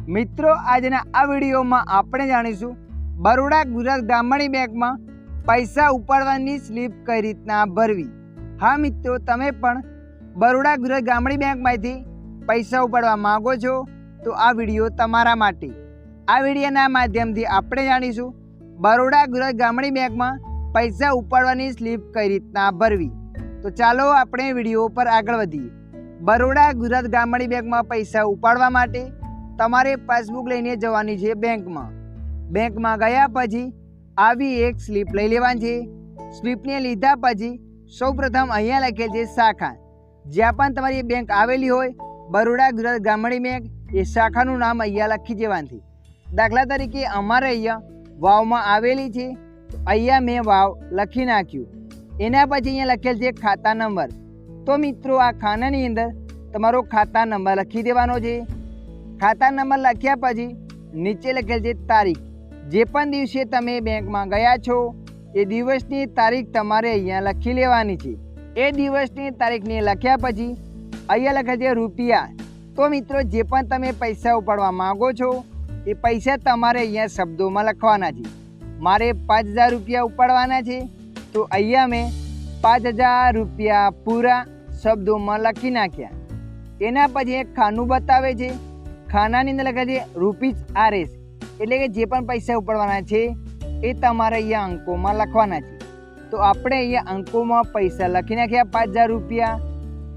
મિત્રો આજના આ વિડીયોમાં આપણે જાણીશું બરોડા ગુજરાત ગ્રામીણ બેંકમાં પૈસા ઉપાડવાની સ્લીપ કઈ રીતના ભરવી। હા મિત્રો, તમે પણ બરોડા ગુજરાત ગ્રામીણ બેંકમાંથી પૈસા ઉપાડવા માંગો છો તો આ વિડીયો તમારા માટે। આ વિડીયોના માધ્યમથી આપણે જાણીશું બરોડા ગુજરાત ગ્રામીણ બેંકમાં પૈસા ઉપાડવાની સ્લીપ કઈ રીતના ભરવી। તો ચાલો આપણે વિડીયો પર આગળ વધીએ। બરોડા ગુજરાત ગ્રામીણ બેંકમાં પૈસા ઉપાડવા માટે તમારે પાસબુક લઈને જવાની છે બેંકમાં ગયા પછી આવી એક સ્લીપ લઈ લેવાની છે। સ્લીપને લીધા પછી સૌપ્રથમ અહીંયા લખેલ છે શાખા, જ્યાં પણ તમારી બેંક આવેલી હોય બરોડા ગુજરાત ગ્રામીણ બેંક એ શાખાનું નામ અહીંયા લખી દેવાનું છે। દાખલા તરીકે અમારે અહીંયા વાવમાં આવેલી છે, અહીંયા મેં વાવ લખી નાખ્યું। એના પછી અહીંયા લખેલ છે ખાતા નંબર, તો મિત્રો આ ખાનાની અંદર તમારો ખાતા નંબર લખી દેવાનો છે। ખાતા નંબર લખ્યા પછી નીચે લખેલ છે તારીખ, જે પણ દિવસે તમે બેંકમાં ગયા છો એ દિવસની તારીખ તમારે અહીંયા લખી લેવાની છે। એ દિવસની તારીખને લખ્યા પછી અહીંયા લખેલ છે રૂપિયા, તો મિત્રો જે પણ તમે પૈસા ઉપાડવા માંગો છો એ પૈસા તમારે અહીંયા શબ્દોમાં લખવાના છે। મારે 5000 રૂપિયા ઉપાડવાના છે તો અહીંયા મેં 5000 રૂપિયા પૂરા શબ્દોમાં લખી નાખ્યા। એના પછી એક ખાનું બતાવે છે, ખાનાની અંદર લખે છે ₹RS, એટલે કે જે પણ પૈસા ઉપાડવાના છે એ તમારે અહીંયા અંકોમાં લખવાના છે। તો આપણે અહીંયા અંકોમાં પૈસા લખી નાખ્યા 5000 રૂપિયા।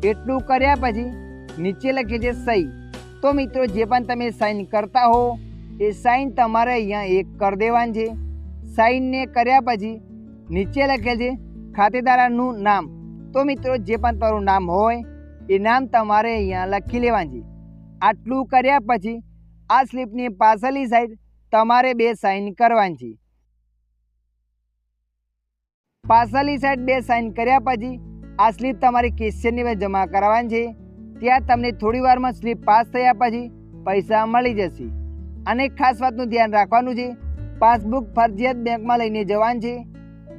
એટલું કર્યા પછી નીચે લખે છે સહી, તો મિત્રો જે પણ તમે સાઇન કરતા હો એ સાઇન તમારે અહીંયા એક કરી દેવાની છે। સાઇનને કર્યા પછી નીચે લખેલ છે ખાતેદારનું નામ, તો મિત્રો જે પણ તમારું નામ હોય એ નામ તમારે અહીંયા લખી લેવાનું છે। આટલું કર્યા પછી આ સ્લીપની પાછળની સાઈડ તમારે 2 સાઇન કરવાની છે। પાછળની સાઈડ 2 સાઇન કર્યા પછી આ સ્લીપ તમારી કેશિયરની પાસે જમા કરાવવાની છે। ત્યાં તમને થોડી વારમાં સ્લીપ પાસ થયા પછી પૈસા મળી જશે। અને ખાસ વાતનું ધ્યાન રાખવાનું છે, પાસબુક ફરજિયાત બેંકમાં લઈને જવાનું છે।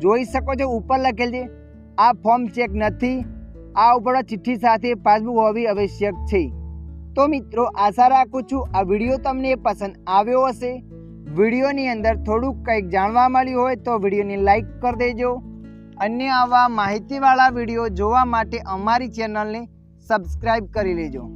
જોઈ શકો છો ઉપર લખેલ છે આ ફોર્મ ચેક નથી, આ ઉપર ચિઠ્ઠી સાથે પાસબુક હોવી આવશ્યક છે। તો મિત્રો આશા રાખું છું આ વિડીયો તમને પસંદ આવ્યો હશે। વિડીયોની અંદર થોડુંક કંઈક જાણવા મળ્યું હોય તો વિડીયોને લાઈક કરી દેજો। અન્ય આવા માહિતીવાળા વિડીયો જોવા માટે અમારી ચેનલને સબસ્ક્રાઈબ કરી લેજો।